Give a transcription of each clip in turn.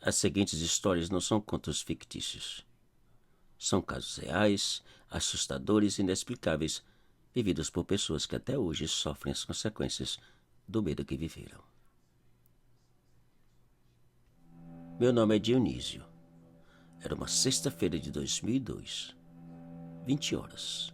As seguintes histórias não são contos fictícios. São casos reais, assustadores e inexplicáveis, vividos por pessoas que até hoje sofrem as consequências do medo que viveram. Meu nome é Dionísio. Era uma sexta-feira de 2002, 20 horas.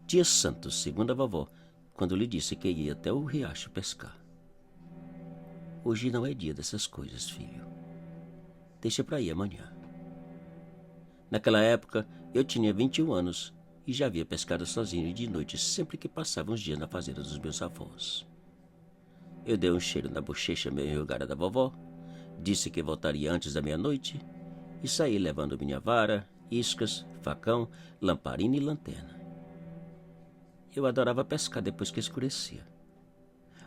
Dia santo, segundo a vovó, quando lhe disse que ia até o riacho pescar. Hoje não é dia dessas coisas, filho. Deixa pra ir amanhã. Naquela época, eu tinha 21 anos e já havia pescado sozinho de noite sempre que passava uns dias na fazenda dos meus avós. Eu dei um cheiro na bochecha meio enrugada da vovó, disse que voltaria antes da meia-noite e saí levando minha vara, iscas, facão, lamparina e lanterna. Eu adorava pescar depois que escurecia.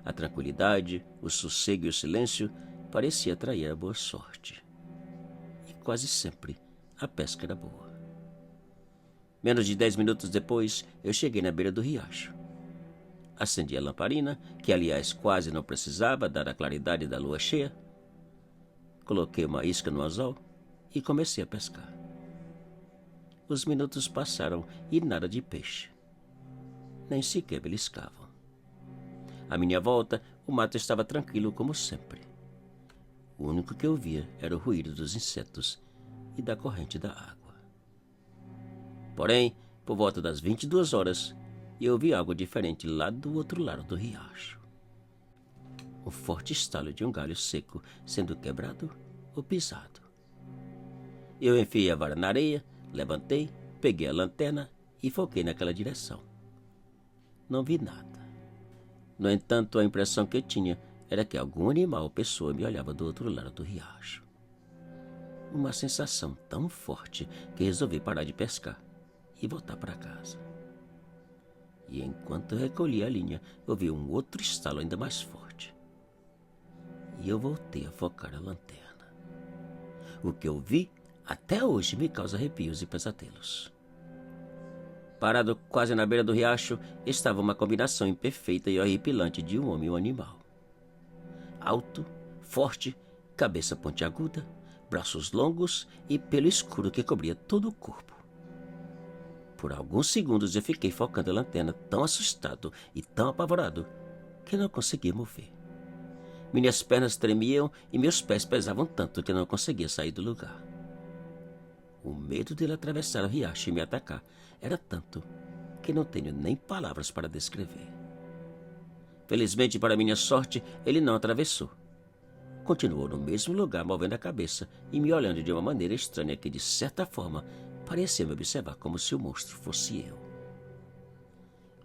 A tranquilidade, o sossego e o silêncio parecia atrair a boa sorte. E quase sempre a pesca era boa. Menos de 10 minutos depois, eu cheguei na beira do riacho. Acendi a lamparina, que aliás quase não precisava, dada a claridade da lua cheia. Coloquei uma isca no anzol e comecei a pescar. Os minutos passaram e nada de peixe. Nem sequer beliscavam. À minha volta, o mato estava tranquilo como sempre. O único que eu via era o ruído dos insetos e da corrente da água. Porém, por volta das 22 horas, eu ouvi algo diferente lá do outro lado do riacho. O forte estalo de um galho seco sendo quebrado ou pisado. Eu enfiei a vara na areia, levantei, peguei a lanterna e foquei naquela direção. Não vi nada. No entanto, a impressão que eu tinha era que algum animal ou pessoa me olhava do outro lado do riacho. Uma sensação tão forte que resolvi parar de pescar e voltar para casa. E enquanto eu recolhia a linha, ouvi um outro estalo ainda mais forte. E eu voltei a focar a lanterna. O que eu vi até hoje me causa arrepios e pesadelos. Parado quase na beira do riacho, estava uma combinação imperfeita e horripilante de um homem e um animal. Alto, forte, cabeça pontiaguda, braços longos e pelo escuro que cobria todo o corpo. Por alguns segundos eu fiquei focando a lanterna tão assustado e tão apavorado que não consegui mover. Minhas pernas tremiam e meus pés pesavam tanto que não conseguia sair do lugar. O medo dele atravessar o riacho e me atacar era tanto que não tenho nem palavras para descrever. Felizmente, para minha sorte, ele não atravessou. Continuou no mesmo lugar, movendo a cabeça e me olhando de uma maneira estranha que, de certa forma, parecia me observar como se o monstro fosse eu.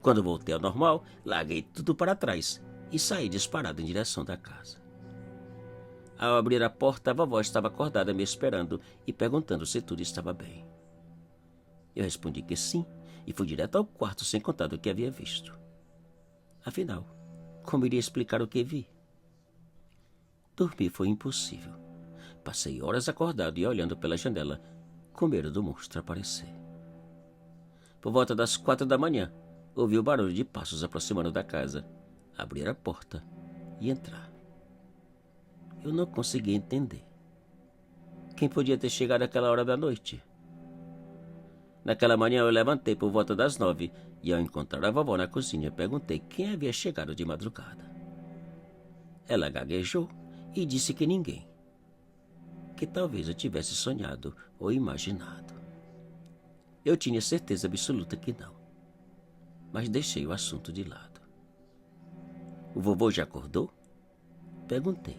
Quando voltei ao normal, larguei tudo para trás e saí disparado em direção da casa. Ao abrir a porta, a vovó estava acordada me esperando e perguntando se tudo estava bem. Eu respondi que sim e fui direto ao quarto sem contar do que havia visto. Afinal, como iria explicar o que vi? Dormir foi impossível. Passei horas acordado e olhando pela janela, com medo do monstro aparecer. Por volta das 4 da manhã, ouvi o barulho de passos aproximando da casa, abrir a porta e entrar. Eu não conseguia entender. Quem podia ter chegado àquela hora da noite? Naquela manhã eu levantei por volta das 9 e ao encontrar a vovó na cozinha perguntei quem havia chegado de madrugada. Ela gaguejou e disse que ninguém. Que talvez eu tivesse sonhado ou imaginado. Eu tinha certeza absoluta que não. Mas deixei o assunto de lado. O vovô já acordou? Perguntei.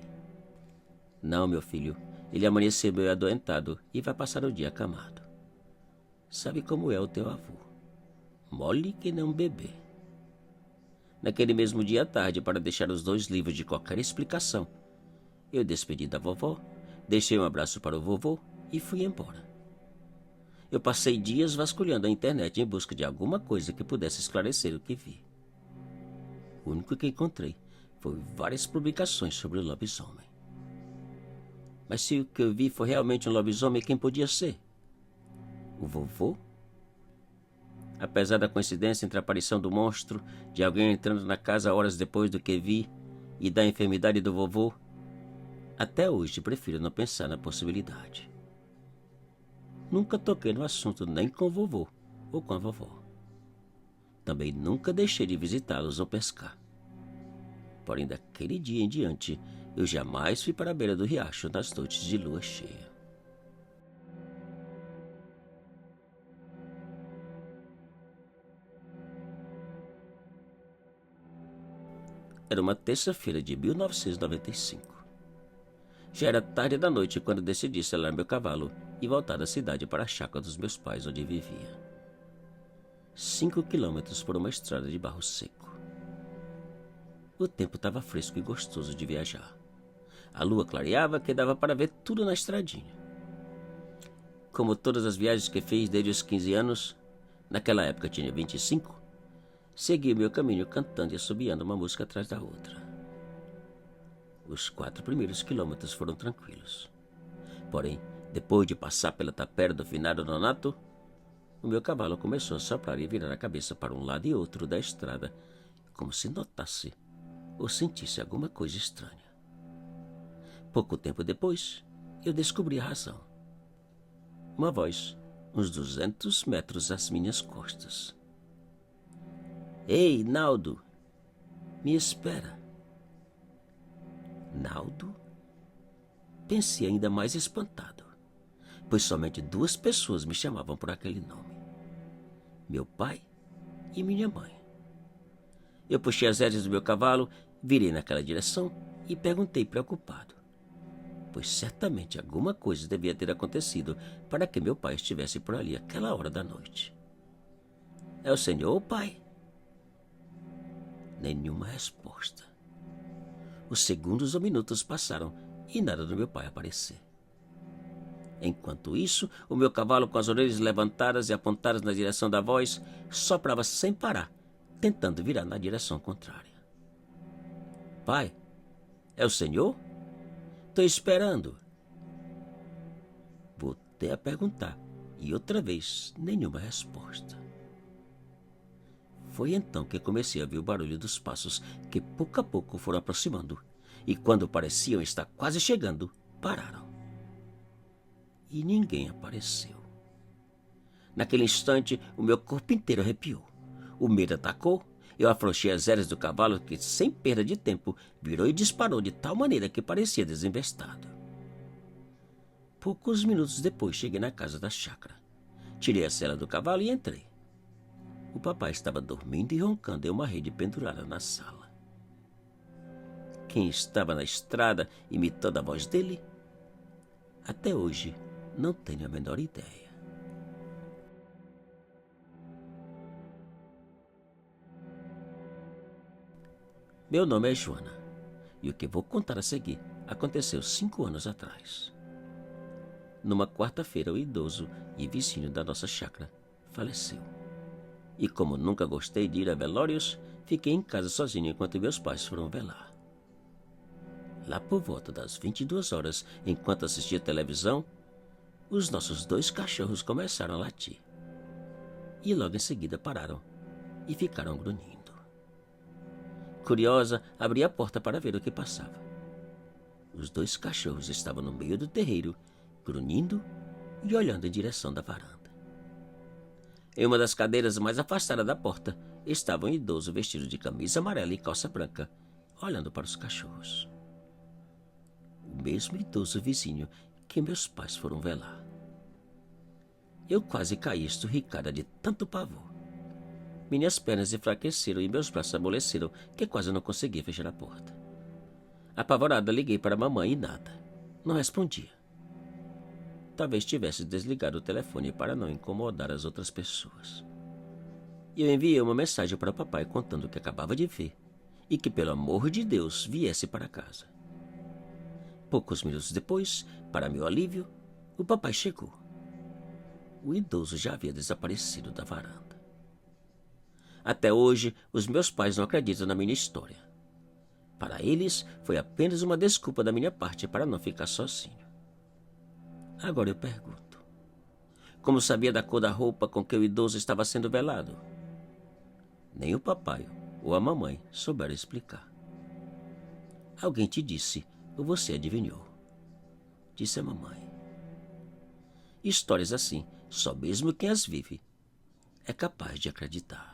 Não, meu filho. Ele amanheceu meio adoentado e vai passar o dia acamado. Sabe como é o teu avô? Mole que nem um bebê. Naquele mesmo dia à tarde, para deixar os dois livres de qualquer explicação, eu despedi da vovó, deixei um abraço para o vovô e fui embora. Eu passei dias vasculhando a internet em busca de alguma coisa que pudesse esclarecer o que vi. O único que encontrei foi várias publicações sobre o lobisomem. Mas se o que eu vi foi realmente um lobisomem, quem podia ser? O vovô? Apesar da coincidência entre a aparição do monstro, de alguém entrando na casa horas depois do que vi e da enfermidade do vovô, Até hoje prefiro não pensar na possibilidade. Nunca toquei no assunto nem com o vovô ou com a vovó. Também nunca deixei de visitá-los ou pescar. Porém, daquele dia em diante, eu jamais fui para a beira do riacho nas noites de lua cheia. Era uma terça-feira de 1995. Já era tarde da noite quando decidi selar meu cavalo e voltar da cidade para a chácara dos meus pais, onde vivia. 5 quilômetros por uma estrada de barro seco. O tempo estava fresco e gostoso de viajar. A lua clareava que dava para ver tudo na estradinha. Como todas as viagens que fiz desde os 15 anos, naquela época tinha 25, segui o meu caminho cantando e assobiando uma música atrás da outra. Os 4 primeiros quilômetros foram tranquilos. Porém, depois de passar pela tapera do finado Nonato, o meu cavalo começou a soprar e virar a cabeça para um lado e outro da estrada, como se notasse ou sentisse alguma coisa estranha. Pouco tempo depois, eu descobri a razão. Uma voz, uns 200 metros às minhas costas. Ei, Naldo, me espera. Naldo? Pensei ainda mais espantado, pois somente 2 pessoas me chamavam por aquele nome. Meu pai e minha mãe. Eu puxei as rédeas do meu cavalo, virei naquela direção e perguntei preocupado, pois certamente alguma coisa devia ter acontecido para que meu pai estivesse por ali àquela hora da noite. É o senhor, pai? Nenhuma resposta. Os segundos ou minutos passaram e nada do meu pai aparecer. Enquanto isso, o meu cavalo, com as orelhas levantadas e apontadas na direção da voz, soprava sem parar, tentando virar na direção contrária. Pai, é o senhor? Estou esperando. Voltei a perguntar e outra vez nenhuma resposta. Foi então que comecei a ver o barulho dos passos que pouco a pouco foram aproximando e quando pareciam estar quase chegando, pararam. E ninguém apareceu. Naquele instante, o meu corpo inteiro arrepiou. O medo atacou, eu afrouxei as rédeas do cavalo que, sem perda de tempo, virou e disparou de tal maneira que parecia desinvestado. Poucos minutos depois, cheguei na casa da chácara. Tirei a sela do cavalo e entrei. O papai estava dormindo e roncando em uma rede pendurada na sala. Quem estava na estrada imitando a voz dele? Até hoje, não tenho a menor ideia. Meu nome é Joana, e o que vou contar a seguir aconteceu 5 anos atrás. Numa quarta-feira, o idoso e vizinho da nossa chácara faleceu. E como nunca gostei de ir a velórios, fiquei em casa sozinho enquanto meus pais foram velar. Lá por volta das 22 horas, enquanto assistia televisão, os nossos 2 cachorros começaram a latir. E logo em seguida pararam e ficaram grunhindo. Curiosa, abri a porta para ver o que passava. Os 2 cachorros estavam no meio do terreiro, grunhindo e olhando em direção da varanda. Em uma das cadeiras mais afastadas da porta, estava um idoso vestido de camisa amarela e calça branca, olhando para os cachorros. O mesmo idoso vizinho que meus pais foram velar. Eu quase caí esturricada de tanto pavor. Minhas pernas enfraqueceram e meus braços amoleceram que quase não conseguia fechar a porta. Apavorada, liguei para a mamãe e nada. Não respondia. Talvez tivesse desligado o telefone para não incomodar as outras pessoas. E eu enviei uma mensagem para o papai contando o que acabava de ver e que, pelo amor de Deus, viesse para casa. Poucos minutos depois, para meu alívio, o papai chegou. O idoso já havia desaparecido da varanda. Até hoje, os meus pais não acreditam na minha história. Para eles, foi apenas uma desculpa da minha parte para não ficar sozinho. Agora eu pergunto, como sabia da cor da roupa com que o idoso estava sendo velado? Nem o papai ou a mamãe souberam explicar. Alguém te disse ou você adivinhou? Disse a mamãe. Histórias assim, só mesmo quem as vive é capaz de acreditar.